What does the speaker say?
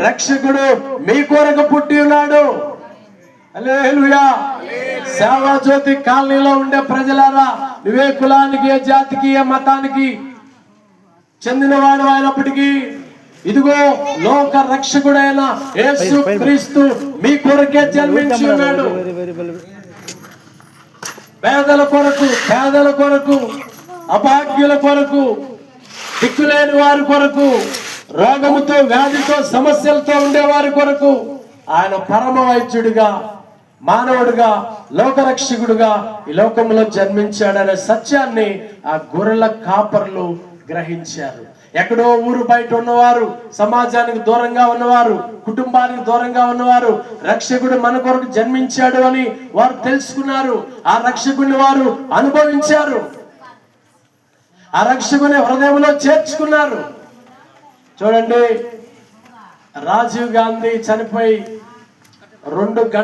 రక్షకుడు మీ కొరకు పుట్టి ఉన్నాడు. హల్లెలూయా. సేవా జ్యోతి కాలనీలో ఉండే ప్రజలారా, నువ్వే కులానికి, ఏ జాతికి, ఏ మతానికి చెందినవాడు అయినప్పటికీ ఇదిగో లోక రక్షకుడైన యేసు క్రీస్తు మీ కొరకే జన్మించి ఉన్నాడు. పేదల కొరకు, అభాగ్యుల కొరకు, దిక్కులేని వారి కొరకు, రోగముతో, వ్యాధితో, సమస్యలతో ఉండేవారి కొరకు ఆయన పరమ వైద్యుడిగా, మానవుడిగా, లోకరక్షకుడుగా ఈ లోకంలో జన్మించాడనే సత్యాన్ని ఆ గొర్రెల కాపర్లు గ్రహించారు. ఎక్కడో ఊరు బయట ఉన్నవారు, సమాజానికి దూరంగా ఉన్నవారు, కుటుంబానికి దూరంగా ఉన్నవారు రక్షకుడు మన కొరకు జన్మించాడు అని వారు తెలుసుకున్నారు. ఆ రక్షకుడిని వారు అనుభవించారు. ఆ రక్షకుని హృదయంలో చేర్చుకున్నారు. చూడండి, రాజీవ్ గాంధీ చనిపోయి 2 గంటలు